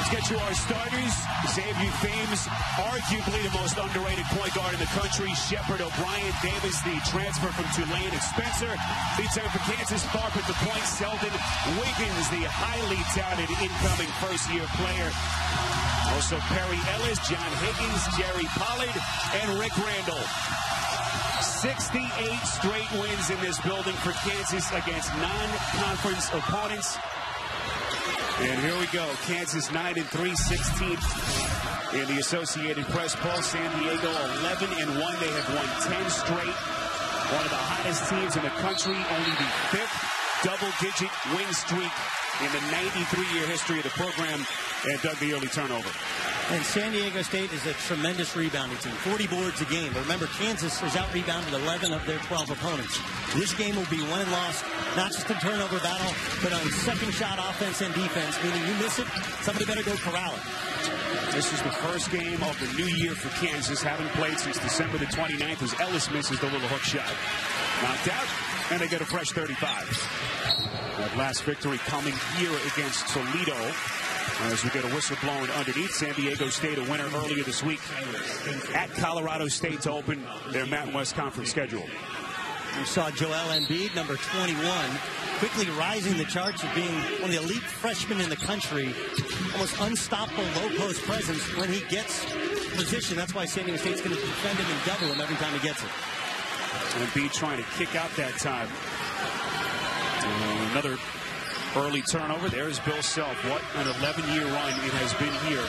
Let's get you our starters. Xavier Thames, arguably the most underrated point guard in the country. Shepard, O'Brien, Davis, the transfer from Tulane, and Spencer. Lead time for Kansas. Tharp at the point. Selden Wiggins, the highly touted incoming first-year player. Also Perry Ellis, John Higgins, Jerry Pollard, and Rick Randall. 68 straight wins in this building for Kansas against non-conference opponents. And here we go. Kansas 9-3, 16th in the Associated Press poll. San Diego 11-1. They have won 10 straight. One of the hottest teams in the country. Only the 5th double-digit win streak in the 93-year history of the program. And dug the early turnover. And San Diego State is a tremendous rebounding team. 40 boards a game. But remember, Kansas has out-rebounded 11 of their 12 opponents. This game will be won and lost, not just in turnover battle, but on second shot offense and defense, meaning you miss it, somebody better go corral it. This is the first game of the new year for Kansas, having played since December the 29th, as Ellis misses the little hook shot. Knocked out, and they get a fresh 35. That last victory coming here against Toledo. As we get a whistle blowing underneath. San Diego State a winner earlier this week at Colorado State to open their Mountain West Conference schedule. We saw Joel Embiid, number 21, quickly rising the charts of being one of the elite freshmen in the country. Almost unstoppable low-post presence when he gets position. That's why San Diego State's going to defend him and double him every time he gets it. Embiid trying to kick out that time. Another early turnover. There's Bill Self. What an 11-year run it has been here.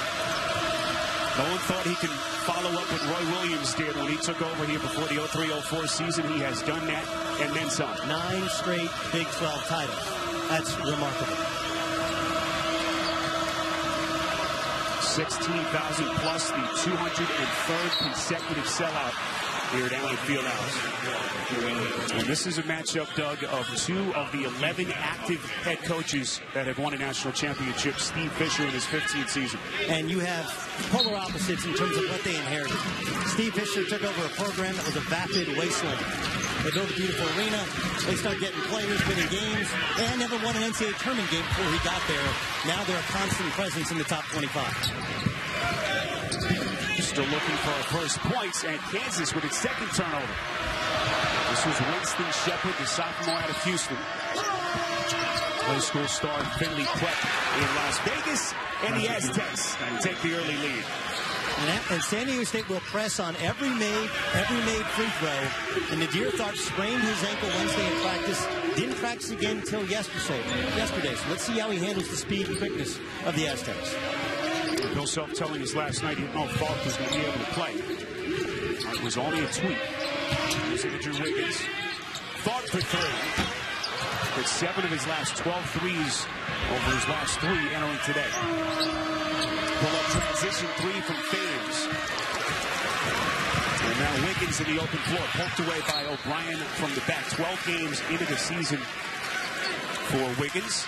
No one thought he could follow up what Roy Williams did when he took over here before the 03-04 season. He has done that and then some. 9 straight Big 12 titles. That's remarkable. 16,000 plus, the 203rd consecutive sellout here at Allen Fieldhouse. And this is a matchup, Doug, of 2 of the 11 active head coaches that have won a national championship. Steve Fisher in his 15th season. And you have polar opposites in terms of what they inherited. Steve Fisher took over a program that was a vapid wasteland. They built a beautiful arena. They start getting players, winning games. They had never won an NCAA tournament game before he got there. Now they're a constant presence in the top 25. Still looking for our first points, and Kansas with its second turnover. This was Winston Shepard, the sophomore out of Houston. High school star Finley Prep in Las Vegas, and the Aztecs take the early lead. And San Diego State will press on every made free throw. And Nadir Tharp sprained his ankle Wednesday in practice. Didn't practice again until yesterday. So let's see how he handles the speed and quickness of the Aztecs. Bill Self telling us last night he didn't know if Falk was going to be able to play. It was only a tweak. Here's Andrew Wiggins. Falk for 3. With 7 of his last 12 threes over his last 3 entering today. Pull-up transition 3 from Thames. And now Wiggins in the open floor. Poked away by O'Brien from the back. 12 games into the season for Wiggins.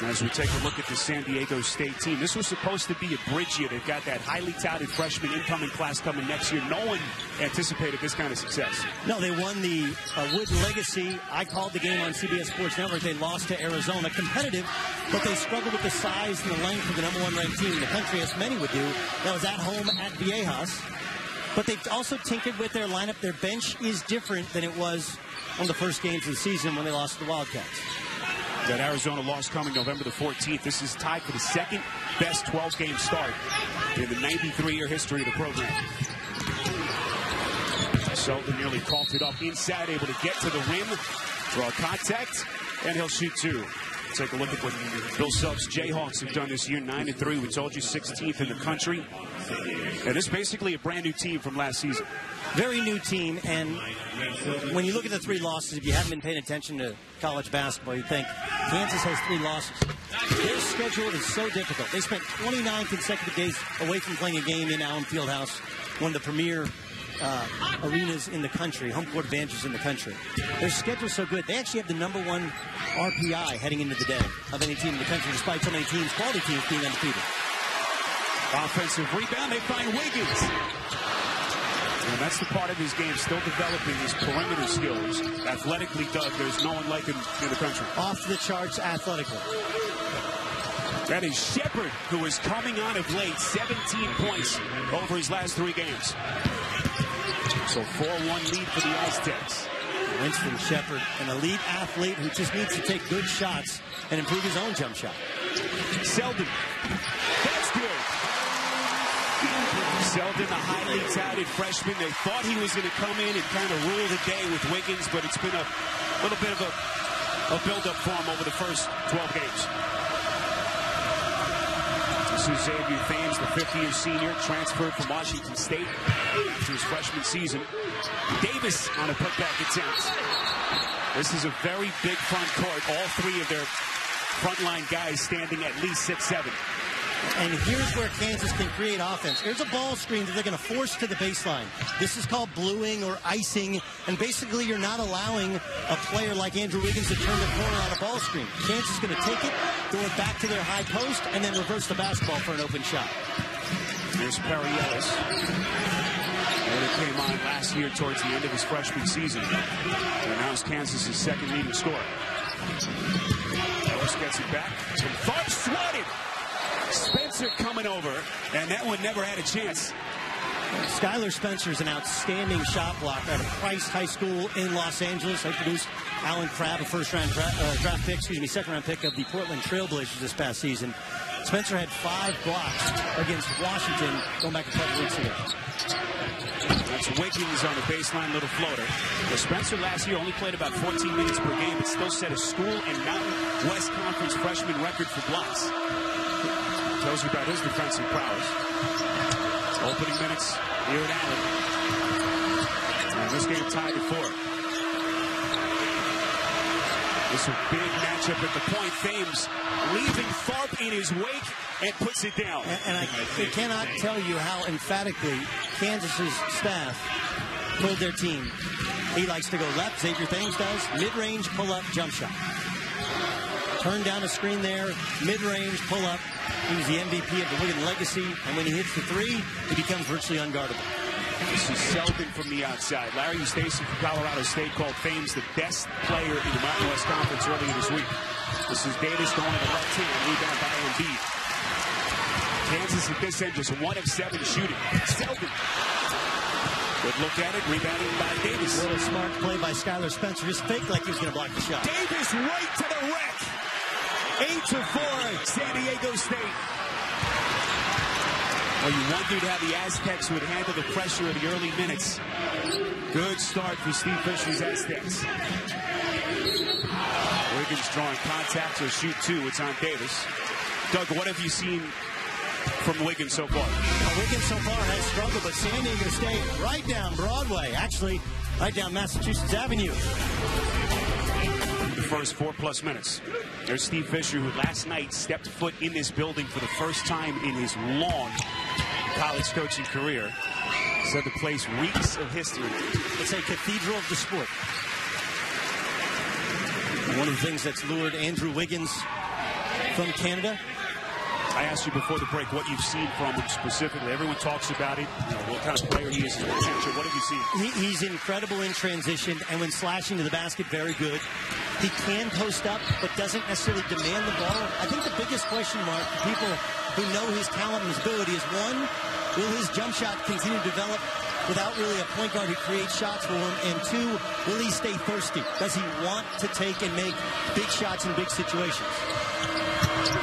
As we take a look at the San Diego State team, this was supposed to be a bridge year. They've got that highly touted freshman incoming class coming next year. No one anticipated this kind of success. No, they won the Wood Legacy. I called the game on CBS Sports Network. They lost to Arizona. Competitive, but they struggled with the size and the length of the #1 ranked team in the country, as many would do. That was at home at Viejas. But they've also tinkered with their lineup. Their bench is different than it was on the first games of the season when they lost to the Wildcats. That Arizona loss coming November the 14th. This is tied for the second best 12-game start in the 93-year history of the program. Selden nearly coughed it up inside, able to get to the rim, draw contact, and he'll shoot 2. Take a look at what Bill Self's Jayhawks have done this year, 9-3. We told you 16th in the country. And this is basically a brand new team from last season. Very new team, and when you look at the 3 losses, if you haven't been paying attention to college basketball, you think Kansas has 3 losses. Their schedule is so difficult. They spent 29 consecutive days away from playing a game in Allen Fieldhouse, one of the premier arenas in the country, home court advantages in the country. Their schedule's so good. They actually have the #1 RPI heading into the day of any team in the country, despite so many teams, quality teams, being undefeated. Offensive rebound, they find Wiggins. And that's the part of his game, still developing his perimeter skills. Athletically, Doug, there's no one like him in the country. Off the charts athletically. That is Shepard, who is coming on of late. 17 points over his last 3 games. So 4-1 lead for the Aztecs. Winston Shepard, an elite athlete who just needs to take good shots and improve his own jump shot. Selden. That's good. Selden, a highly touted freshman. They thought he was going to come in and kind of rule the day with Wiggins, but it's been a little bit of a build-up for him over the first 12 games. This is Xavier Thames, the 50-year senior, transferred from Washington State after his freshman season. Davis on a putback attempt. This is a very big front court. All 3 of their frontline guys standing at least 6'7". And here's where Kansas can create offense. Here's a ball screen that they're going to force to the baseline. This is called bluing or icing, and basically you're not allowing a player like Andrew Wiggins to turn the corner on a ball screen. Kansas is going to take it, throw it back to their high post, and then reverse the basketball for an open shot. Here's Perry Ellis. And it came on last year towards the end of his freshman season. And now it's Kansas' second leading scorer. Ellis gets it back. And Tharp swatted. Spencer coming over, and that one never had a chance. Skylar Spencer is an outstanding shot blocker out of Price High School in Los Angeles. They produced Alan Crabb, a first-round second-round pick of the Portland Trailblazers this past season. Spencer had 5 blocks against Washington going back a couple weeks ago. That's Wiggins on the baseline, little floater. Well, Spencer last year only played about 14 minutes per game, but still set a school and Mountain West Conference freshman record for blocks. Tells you about his defensive prowess. Opening minutes here at Allen. And this game tied at 4. This is a big matchup at the point. Thames leaving Tharp in his wake and puts it down. And I cannot tell you how emphatically Kansas's staff told their team he likes to go left. Xavier Thames does. Mid-range, pull-up, jump shot. Turn down a screen there. Mid-range, pull-up. He was the MVP of the Wigan legacy. And when he hits the 3, he becomes virtually unguardable. This is Selden from the outside. Larry Stacy from Colorado State called Thames the best player in the Mountain West Conference earlier this week. This is Davis going to the left hand. Rebound by Embiid. Kansas at this end just 1 of 7 shooting. Selden. Good look at it. Rebounding by Davis. What a smart play by Skylar Spencer. Just faked like he was going to block the shot. Davis right to the rack. 8-4, San Diego State. Well, you wondered how the Aztecs would handle the pressure of the early minutes. Good start for Steve Fisher's Aztecs. Wiggins drawing contact, so shoot 2. It's on Davis. Doug, what have you seen from Wiggins so far? Well, Wiggins so far has struggled, but San Diego State right down Broadway. Actually, right down Massachusetts Avenue. The first 4+ minutes. There's Steve Fisher, who last night stepped foot in this building for the first time in his long college coaching career. Said the place reeks of history. It's a cathedral of the sport. One of the things that's lured Andrew Wiggins from Canada. I asked you before the break what you've seen from him specifically. Everyone talks about it, what kind of player he is, his potential. What have you seen? He's incredible in transition, and when slashing to the basket, very good. He can post up, but doesn't necessarily demand the ball. I think the biggest question mark for people who know his talent and his ability is, 1, will his jump shot continue to develop without really a point guard who creates shots for him? And 2, will he stay thirsty? Does he want to take and make big shots in big situations?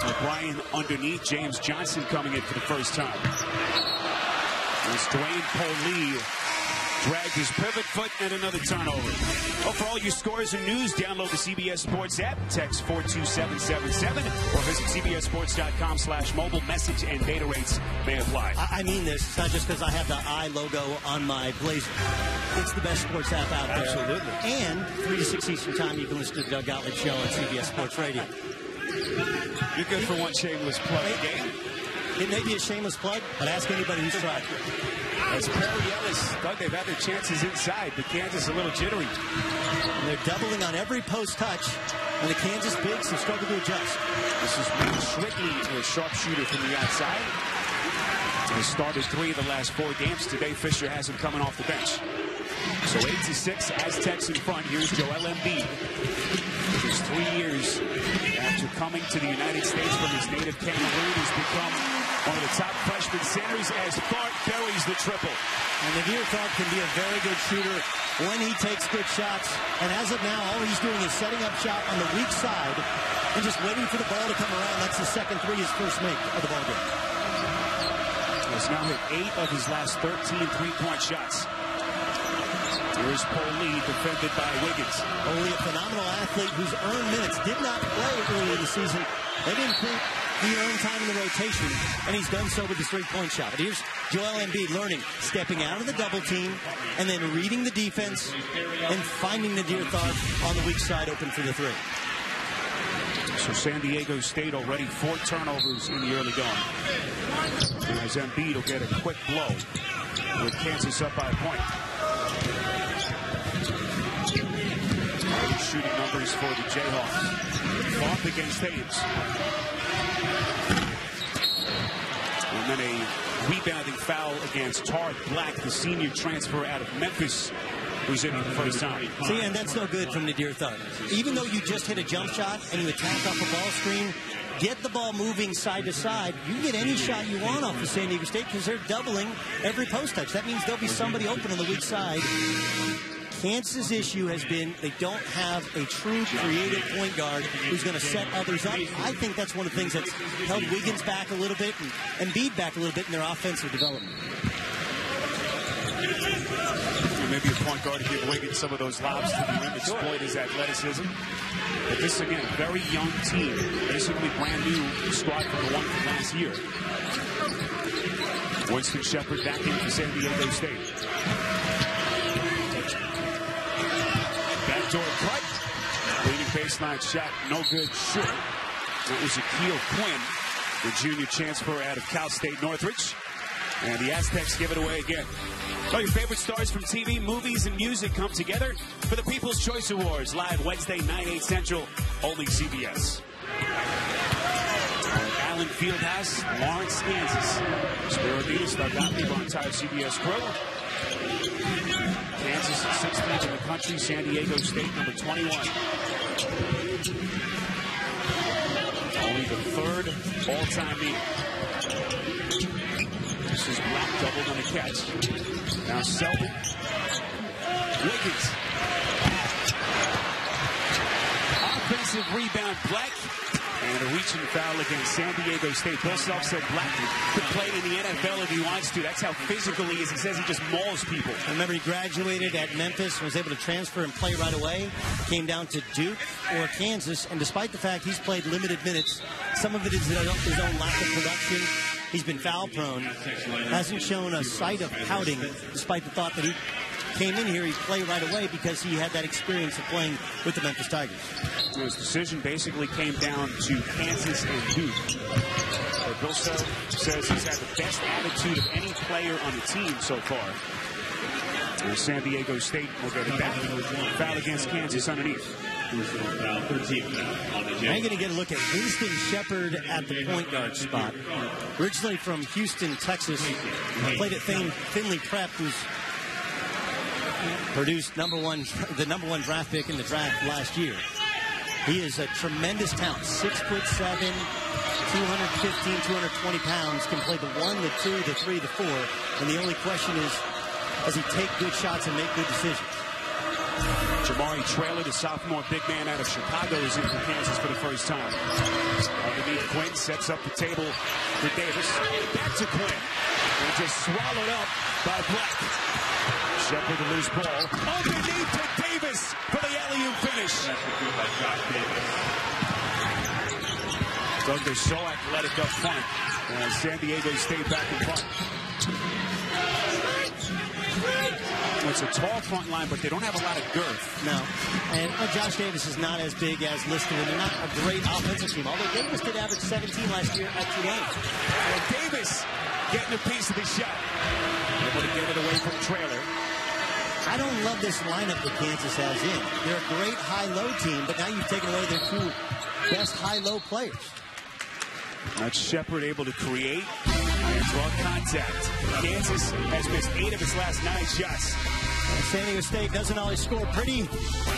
O'Brien underneath. James Johnson coming in for the first time. As Dwayne Polee dragged his pivot foot and another turnover. Well, for all your scores and news, download the CBS Sports app, text 42777, or visit cbssports.com/mobile. Message and data rates may apply. I mean this. It's not just because I have the I logo on my blazer. It's the best sports app out there. Absolutely. And 3 to 6 Eastern time, you can listen to the Doug Gottlieb Show on CBS Sports Radio. You're good for one shameless plug game. It may be a shameless plug, but ask anybody who's tried. As Perry Ellis, Doug, they've had their chances inside, but Kansas a little jittery. And they're doubling on every post touch, and the Kansas bigs have struggled to adjust. This is Matt Schritley, a sharpshooter from the outside. He started 3 of the last 4 games. Today, Fisher has him coming off the bench. So 8-6, Aztecs in front. Here's Joel Embiid. Just 3 years After coming to the United States from his native Cameroon, he's become one of the top freshman centers as Tharp buries the triple. And Nadir Tharp can be a very good shooter when he takes good shots. And as of now, all he's doing is setting up shot on the weak side and just waiting for the ball to come around. That's the second three, his first make of the ball game. He's now hit 8 of his last 13 three-point shots. Here's Poli, defended by Wiggins. Poli, a phenomenal athlete who's earned minutes. Did not play early in the season. They didn't think he earned time in the rotation, and he's done so with his three-point shot. But here's Joel Embiid learning, stepping out of the double team, and then reading the defense and finding Nadir Tharp on the weak side open for the three. So San Diego State already 4 turnovers in the early going. And as Embiid will get a quick blow with Kansas up by a point. Shooting numbers for the Jayhawks. Fought against Thames. And then a rebounding foul against Tard Black, the senior transfer out of Memphis, who's in it for the first time. See, and that's no good from Nadir Tharp. Even though you just hit a jump shot and you attack off a ball screen, get the ball moving side to side. You can get any shot you want off of San Diego State because they're doubling every post touch. That means there'll be somebody open on the weak side. Kansas' issue has been they don't have a true creative point guard who's going to set others up. I think that's one of the things that's held Wiggins back a little bit and Embiid back a little bit in their offensive development. Maybe a point guard to give Wiggins some of those lobs to the rim, exploit his athleticism. But this, again, a very young team, basically brand new squad from the one from last year. Winston Shepard back in for San Diego State. Backdoor cut. Leading baseline shot, no good, short. That was Akil Quinn, the junior transfer out of Cal State Northridge. And the Aztecs give it away again. All your favorite stars from TV, movies, and music come together for the People's Choice Awards, live Wednesday, 9/8 Central, only CBS. Allen Fieldhouse, Lawrence, Kansas. Spiro Diaz, Doug Gottlieb, our entire CBS crew. Kansas is 16th in the country, San Diego State, number 21. Only the 3rd all-time meeting. This is Black doubled on the catch. Now Selden. Wiggins. Offensive rebound, Black. And a reaching foul against San Diego State. Bill Self said Black could play in the NFL if he wants to. That's how physical he is. He says he just mauls people. Remember, he graduated at Memphis, was able to transfer and play right away. Came down to Duke or Kansas. And despite the fact he's played limited minutes, some of it is his own lack of production. He's been foul prone. Hasn't shown a sight of pouting, despite the thought that he came in here, he'd play right away because he had that experience of playing with the Memphis Tigers. His decision basically came down to Kansas and Duke. Bill Self says he's had the best attitude of any player on the team so far. And San Diego State will get it back. Foul against Kansas underneath. Now you're going to get a look at Winston Shepard at the point guard spot. Originally from Houston, Texas, played at Finley Prep, who's produced the number one draft pick in the draft last year. He is a tremendous talent, 6'7", 215, 220 pounds, can play the 1, the 2, the 3, the 4, and the only question is, does he take good shots and make good decisions? Jamari Traylor, the sophomore big man out of Chicago, is in for Kansas for the first time. Underneath, Quinn sets up the table for Davis. Back to Quinn. And just swallowed up by Black. Shepard the loose ball. Underneath to Davis for the alley-oop finish. Doug, they're so athletic up front. San Diego State back in front. It's a tall front line, but they don't have a lot of girth. No. And Josh Davis is not as big as listed, and they're not a great offensive team. Although Davis did average 17 last year at Tulane. And Davis getting a piece of the shot. Able to get it away from Traylor. I don't love this lineup that Kansas has in. They're a great high-low team, but now you've taken away their 2 best high-low players. That's Shepard able to create and draw contact. Kansas has missed 8 of its last 9 shots. San Diego State doesn't always score pretty,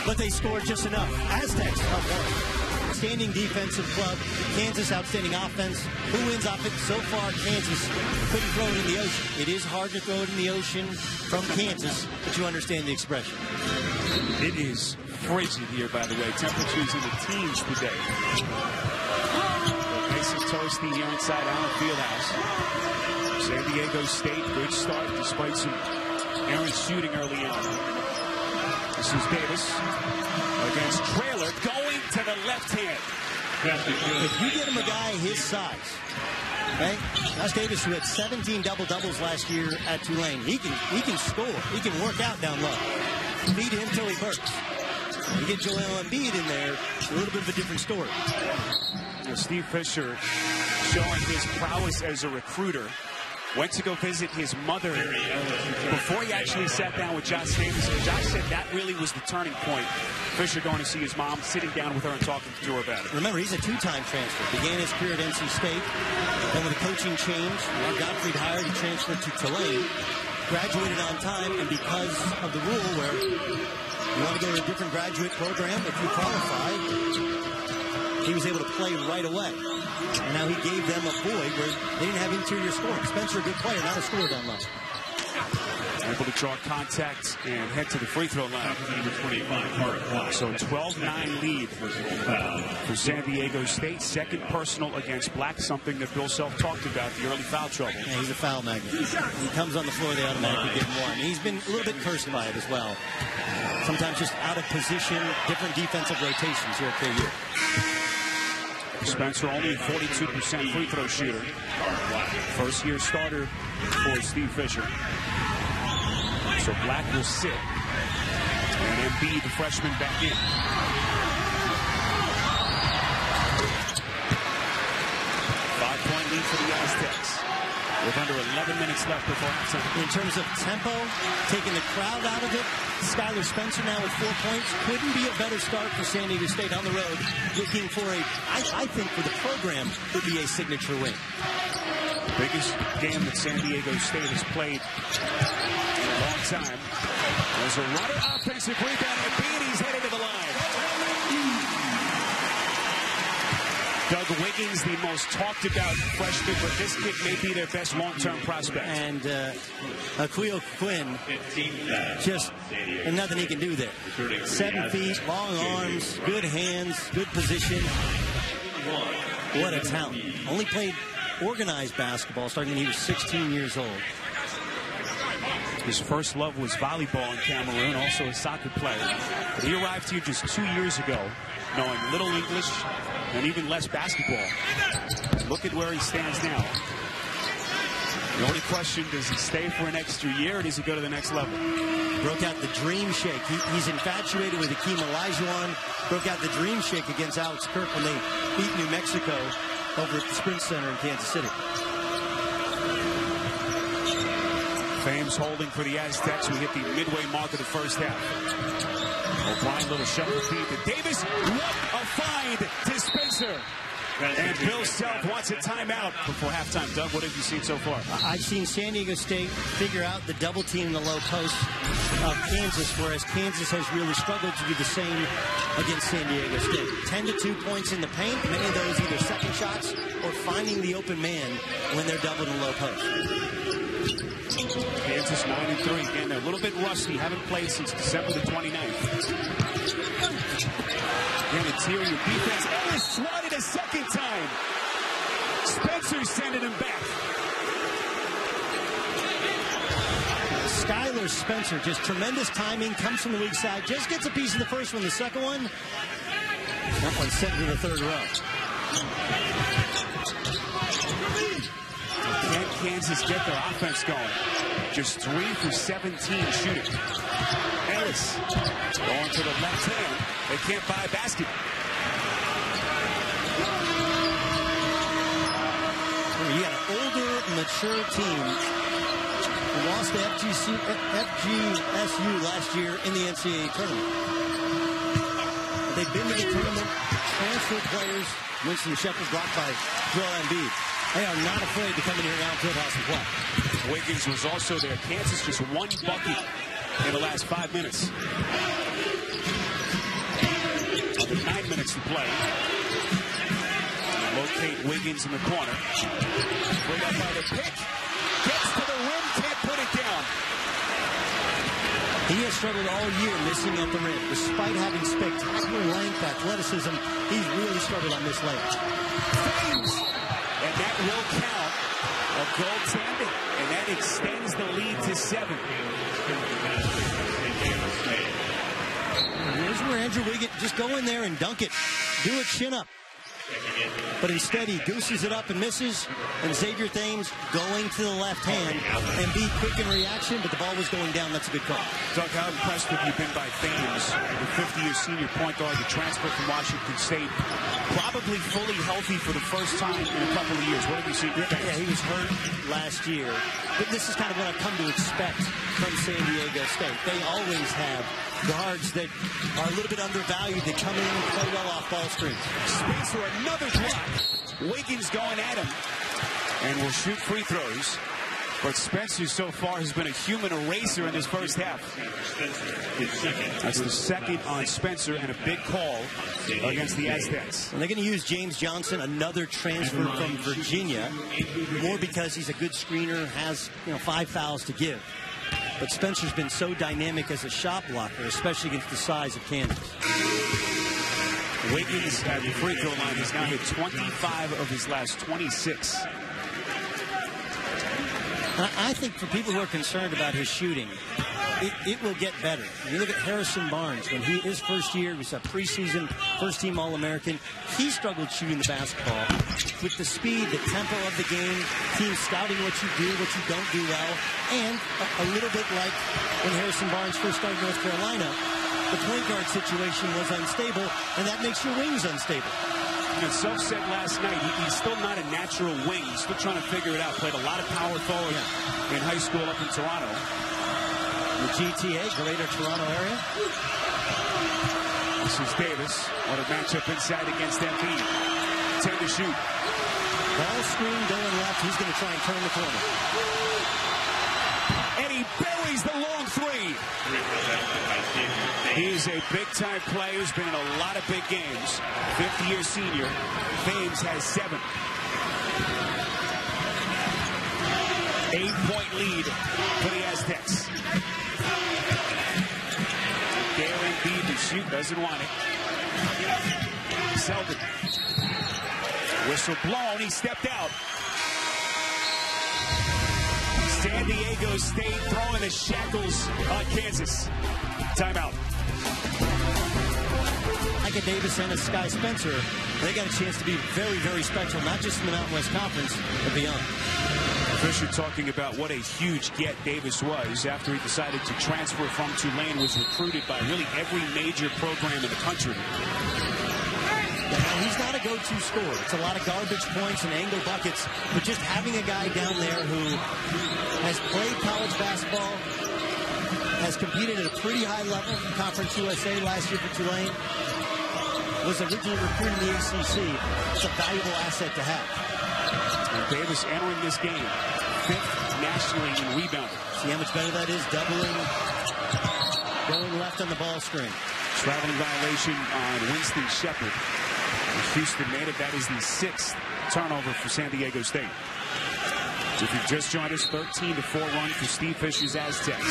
but they score just enough. Aztecs up 1. outstanding defensive club. Kansas, outstanding offense. Who wins offense? So far, Kansas couldn't throw it in the ocean. It is hard to throw it in the ocean from Kansas, but you understand the expression. It is frigid here, by the way. Temperatures in the teens today. Nice and toasty here inside Allen Fieldhouse. San Diego State, good start despite some errant shooting early on. This is Davis against Traylor, going to the left hand. If you get him a guy his size, right? Josh Davis, who had 17 double-doubles last year at Tulane, he can score. He can work out down low. Feed him till he bursts. You get Joel Embiid in there, it's a little bit of a different story. Steve Fisher showing his prowess as a recruiter. Went to go visit his mother before he actually sat down with Josh Davis. Josh said that really was the turning point. Fisher going to see his mom, sitting down with her and talking to her about it. Remember, he's a two-time transfer. Began his career at NC State. Then with a coaching change, Mark Gottfried hired, he transferred to Tulane. Graduated on time, and because of the rule where you want to go to a different graduate program, if you qualify, he was able to play right away. And now he gave them a void where they didn't have interior scoring. Spencer, a good player, not a scorer down low. Able to draw contact and head to the free throw line. So 12-9 lead for San Diego State. Second personal against Black, something that Bill Self talked about, the early foul trouble. Yeah, he's a foul magnet. He comes on the floor, they automatically give him one. He's been a little bit cursed by it as well. Sometimes just out of position, different defensive rotations here at KU. Spencer only a 42% free throw shooter. First year starter for Steve Fisher. So Black will sit. And Embiid, the freshman, back in. 5-point lead for the Aztecs, with under 11 minutes left before halftime. In terms of tempo, taking the crowd out of it, Skylar Spencer now with 4 points. Couldn't be a better start for San Diego State on the road. Looking for I think for the program, would be a signature win. Biggest game that San Diego State has played in a long time. There's a runner, offensive rebound, and Beatty's headed to the line. Doug Wiggins, the most talked about freshman, but this kid may be their best long-term prospect. And Aquio Quinn, just nothing he can do there. 7 feet, long arms, good hands, good position. What a talent. Only played organized basketball starting when he was 16 years old. His first love was volleyball in Cameroon, also a soccer player. But he arrived here just 2 years ago, knowing little English and even less basketball. Look at where he stands now. The only question, does he stay for an extra year or does he go to the next level? Broke out the dream shake. He's infatuated with Akeem Olajuwon. Broke out the dream shake against Alex Kirk when they beat New Mexico over at the Sprint Center in Kansas City. Fame's holding for the Aztecs. We hit the midway mark of the first half. O'Brien, little shuffle feed to Davis. What a find to Spencer. And Bill Self wants a timeout before halftime. Doug, what have you seen so far? I've seen San Diego State figure out the double team in the low post of Kansas, whereas Kansas has really struggled to do the same against San Diego State. 10 to 2 points in the paint. Many of those either second shots or finding the open man when they're doubled in the low post. Kansas 9-3. Again, they're a little bit rusty. Haven't played since December the 29th. Again, interior defense. Ellis swatted a second time. Spencer sending him back. Skylar Spencer, just tremendous timing. Comes from the weak side. Just gets a piece of the first one. The second one, that one's sent to the third row. Can Kansas get their offense going? Just 3 for 17 shooting. Ellis going to the left hand. They can't buy a basket. You got an older, mature team who lost to FGSU last year in the NCAA tournament. But they've been to the tournament, transferred players. Winston Shepard blocked by Joel Embiid. They are not afraid to come in here around Fieldhouse and play. Wiggins was also there. Kansas just 1 bucket in the last 5 minutes. Under 9 minutes to play. Locate Wiggins in the corner. Bring up by the pick. Gets to the rim, can't put it down. He has struggled all year missing at the rim. Despite having spectacular length, athleticism, he's really struggled on this layup. And that will count. A goaltending, and that extends the lead to 7. Here's where Andrew Wiggins just go in there and dunk it. Do a chin up. But instead, he gooses it up and misses. And Xavier Thames going to the left hand and be quick in reaction, but the ball was going down. That's a good call. Doug, how impressed have you been by Thames, the 50-year senior point guard, the transfer from Washington State, probably fully healthy for the first time in a couple of years? What have you seen? Yeah, he was hurt last year. But this is kind of what I've come to expect from San Diego State. They always have guards that are a little bit undervalued that come in and play well off ball screens. Space for another block. Wiggins going at him and will shoot free throws. But Spencer so far has been a human eraser in this first half. That's the second on Spencer and a big call against the Aztecs. And they're going to use James Johnson, another transfer from Virginia, more because he's a good screener, has 5 fouls to give. But Spencer's been so dynamic as a shot blocker, especially against the size of Kansas. Wiggins at the free throw line has now hit 25 of his last 26. I think for people who are concerned about his shooting, it will get better. You look at Harrison Barnes. When his first year, he was a preseason first-team All-American. He struggled shooting the basketball. With the speed, the tempo of the game, teams scouting what you do, what you don't do well, and a little bit like when Harrison Barnes first started North Carolina, the point guard situation was unstable, and that makes your wings unstable. And Self said last night, he's still not a natural wing. He's still trying to figure it out. Played a lot of power forward in high school up in Toronto. The GTA, Greater Toronto area. This is Davis on a matchup inside against Embiid. 10 to shoot. Ball screen going left. He's going to try and turn the corner. And he buries the long three. He is a big-time player. He's been in a lot of big games. 50-year senior. Thames has 7. 8-point lead for the Aztecs. Dale Embiid to shoot. Doesn't want it. Selden. Whistle blown. He stepped out. San Diego State throwing the shackles on Kansas. Timeout. Micah Davis and Sky Spencer, they got a chance to be very, very special, not just in the Mountain West Conference, but beyond. Fisher talking about what a huge get Davis was after he decided to transfer from Tulane, was recruited by really every major program in the country. Now, he's not a go-to scorer. It's a lot of garbage points and angle buckets, but just having a guy down there who has played college basketball, has competed at a pretty high level in Conference USA last year for Tulane, was originally recruited in the ACC. It's a valuable asset to have. And Davis entering this game 5th nationally in rebounding. See how much better that is? Doubling, going left on the ball screen. Traveling violation on Winston Shepard. Houston native, that is the 6th turnover for San Diego State. If you've just joined us, 13-4 run for Steve Fisher's Aztecs.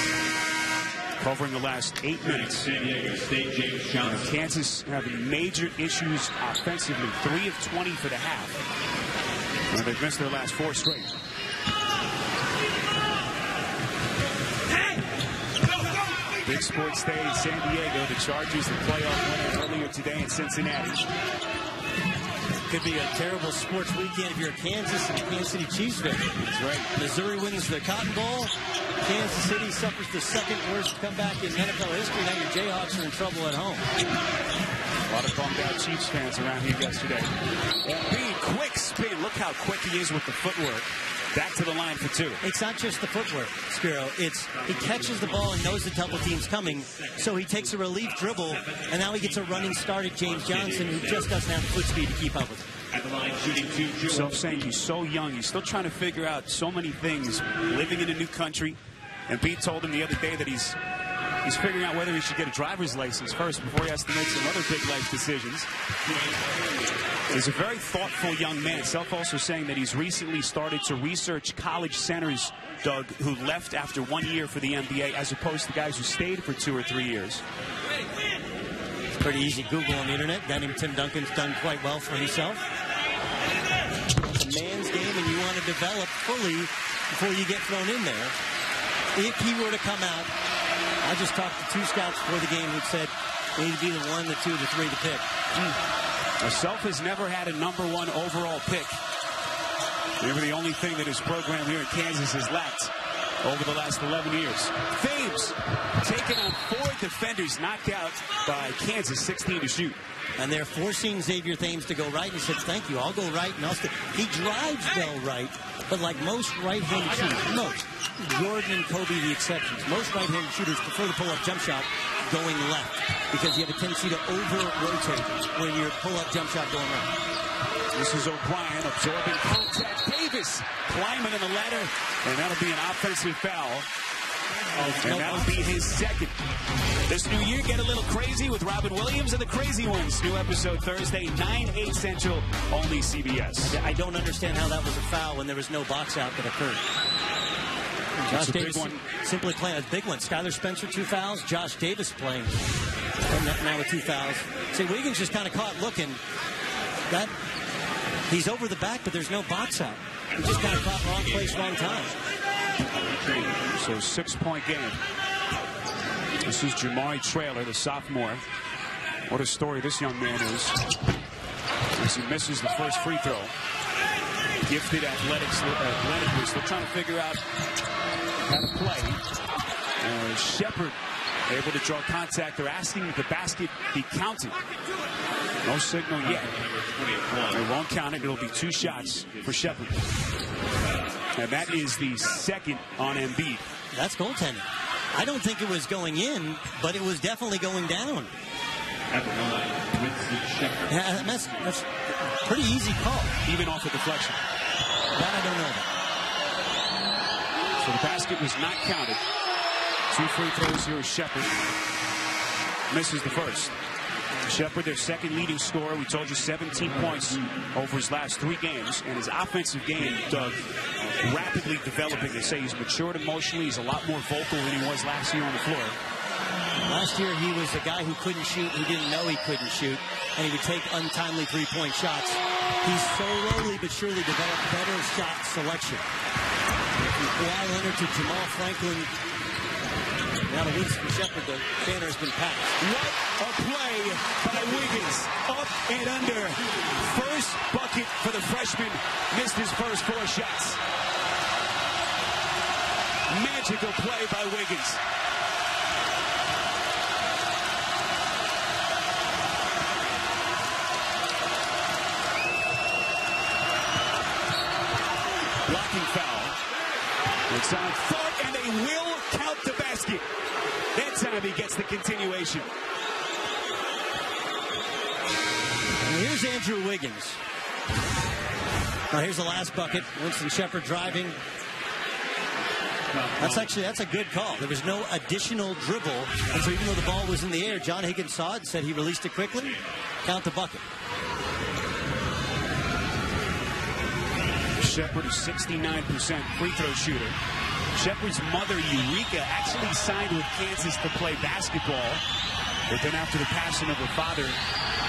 Covering the last 8 minutes. San Diego State, James Johnson. Kansas having major issues offensively. 3 of 20 for the half. And they've missed their last 4 straight. Big sports day in San Diego. The Chargers, the playoff winner earlier today in Cincinnati. Could be a terrible sports weekend if you're a Kansas and Kansas City Chiefs fan. That's right. Missouri wins the Cotton Bowl. Kansas City suffers the second worst comeback in NFL history. Now your Jayhawks are in trouble at home. A lot of bummed out Chiefs fans around here yesterday. Embiid, quick spin. Look how quick he is with the footwork. Back to the line for 2. It's not just the footwork, Spiro. It's he catches the ball and knows the double team's coming, so he takes a relief dribble, and now he gets a running start at James Johnson, who just doesn't have the foot speed to keep up with him. At the line, shooting 2. So I'm saying he's so young. He's still trying to figure out so many things. Living in a new country. And Pete told him the other day that he's He's figuring out whether he should get a driver's license first before he has to make some other big life decisions. He's a very thoughtful young man. Self also saying that he's recently started to research college centers, Doug, who left after 1 year for the NBA, as opposed to guys who stayed for 2 or 3 years. It's pretty easy. Google on the internet. A guy named Tim Duncan's done quite well for himself. It's a man's game, and you want to develop fully before you get thrown in there. If he were to come out, I just talked to 2 scouts before the game who said they need to be the 1, the 2, the 3 to pick. Self has never had a #1 overall pick. Maybe the only thing that his program here in Kansas has lacked over the last 11 years. Thames taking on 4 defenders, knocked out by Kansas, 16 to shoot. And they're forcing Xavier Thames to go right. He said, thank you, I'll go right. And I'll he drives well right, but like most right-handed shooters, Jordan and Kobe the exceptions, most right-handed shooters prefer the pull-up jump shot going left because you have a tendency to over-rotate when your pull-up jump shot going right. This is O'Brien absorbing contact. Davis climbing in the ladder, and that'll be an offensive foul. And that'll be his second. This new year, get a little crazy with Robin Williams and the Crazy Ones. New episode Thursday, 9/8 Central, only CBS. I don't understand how that was a foul when there was no box out that occurred. Josh Davis simply playing a big one. Skylar Spencer, 2 fouls. Josh Davis playing now with 2 fouls. See, Wiggins just kind of caught looking. He's over the back, but there's no box out. He just kind of caught wrong place, wrong time. So 6-point game. This is Jamari Traylor, the sophomore. What a story this young man is. As he misses the first free throw. Gifted athletically. Still trying to figure out how to play. Shepard able to draw contact. They're asking that the basket be counted. No signal yet. They won't count it. It'll be 2 shots for Shepard. And that is the second on Embiid. That's goaltending. I don't think it was going in, but it was definitely going down. That's a pretty easy call. Even off a deflection. That I don't know about. So the basket was not counted. 2 free throws here is Shepard. Misses the first. Shepard, their second leading scorer. We told you 17 points over his last 3 games. And his offensive game, Doug, rapidly developing. They say he's matured emotionally. He's a lot more vocal than he was last year on the floor. Last year, he was a guy who couldn't shoot, who didn't know he couldn't shoot, and he would take untimely 3-point shots. He's slowly but surely developed better shot selection. From Kawhi Leonard to Jamal Franklin. Now to Winston Shepard, the banner has been passed. What a play by Wiggins. Up and under. First bucket for the freshman. Missed his first 4 shots. Magical play by Wiggins. Blocking foul. It's on foot, and they will count the basket. That time he gets the continuation. And here's Andrew Wiggins. Now here's the last bucket. Winston Shepard driving. That's a good call. There was no additional dribble. And so even though the ball was in the air, John Higgins saw it and said he released it quickly. Count the bucket. Shepard is 69% free throw shooter. Shepard's mother, Eureka, actually signed with Kansas to play basketball. But then after the passing of her father,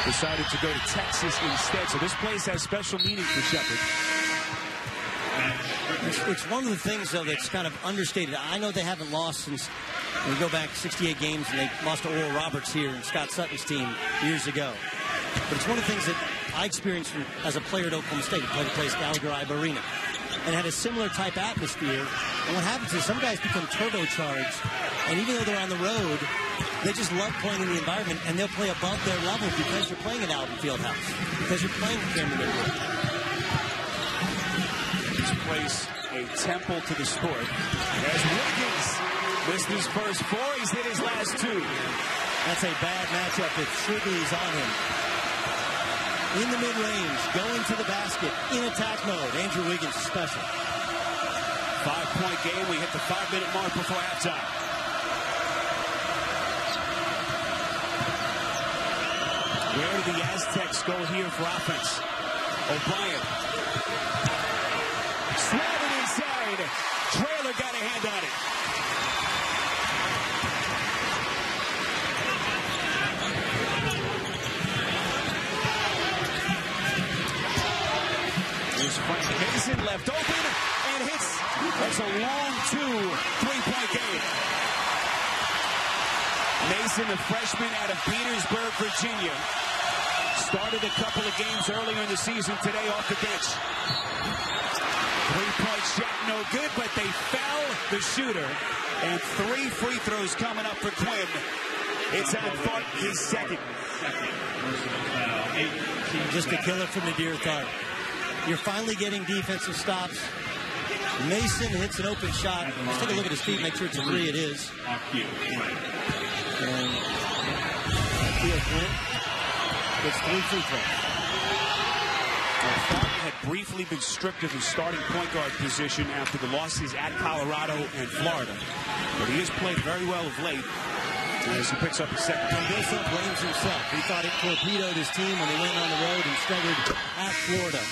decided to go to Texas instead. So this place has special meaning for Shepard. It's one of the things, though, that's kind of understated. I know they haven't lost since we go back 68 games, and they lost to Oral Roberts here and Scott Sutton's team years ago. But it's one of the things that I experienced as a player at Oklahoma State. I played a place, Gallagher-Iba Arena, and had a similar type atmosphere. And what happens is some guys become turbocharged, and even though they're on the road, they just love playing in the environment, and they'll play above their level because you're playing at Alvin Fieldhouse, because you're playing at Cameron Indoor. This place a temple to the sport. As Wiggins missed his first 4, he's hit his last 2. That's a bad matchup if Shrigley's on him. In the mid-range, going to the basket, in attack mode. Andrew Wiggins is special. 5-point game. We hit the 5-minute mark before halftime. Where do the Aztecs go here for offense? O'Brien. Slam it inside. Trailer got a hand on it. Here's Frank Mason left open and hits. That's a long 2-3-point game. Mason, the freshman out of Petersburg, Virginia. Started a couple of games earlier in the season, today off the bench. 3-point shot, no good, but they foul the shooter. And 3 free throws coming up for Quinn. It's on Tharp, his second. Just a killer from Nadir Tharp. You're finally getting defensive stops. Mason hits an open shot. Let's take a look at his feet, make sure it's a 3. It is. And Quinn gets 3 free throws. Tharp had briefly been stripped of his starting point guard position after the losses at Colorado and Florida. But he has played very well of late as he picks up his second. And Wilson blames himself. He thought it torpedoed his team when they went on the road and struggled at Florida.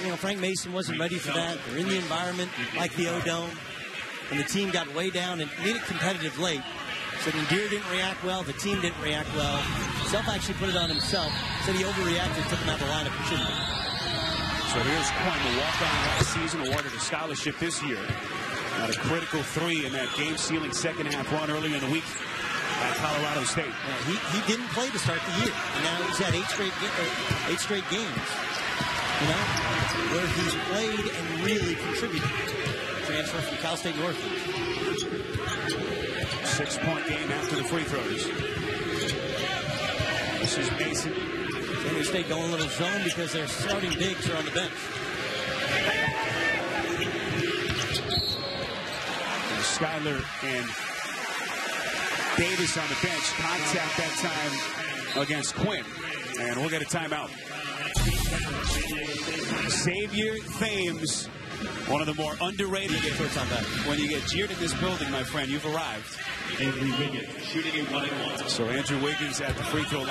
You know, Frank Mason wasn't ready for that. They're in the environment like the O-Dome. And the team got way down and made it competitive late. So Nadir didn't react well. The team didn't react well. Self actually put it on himself. Said he overreacted, took him out of the lineup. Shouldn't have. So here's Quinn, the walk-on last season, awarded a scholarship this year. Got a critical 3 in that game-sealing second-half run earlier in the week at Colorado State. He didn't play to start the year. And now he's had 8 straight games. You know, where he's played and really contributed. Transfer from Cal State Northridge. 6-point game after the free throws. This is Mason. San Diego State going a little zone because their starting bigs are on the bench. And Skyler and Davis on the bench. Contact that time against Quinn. And we'll get a timeout. Xavier Thames, one of the more underrated. When you get jeered in this building, my friend, you've arrived. Andrew Wiggins shooting a 1-and-1. So Andrew Wiggins at the free throw line.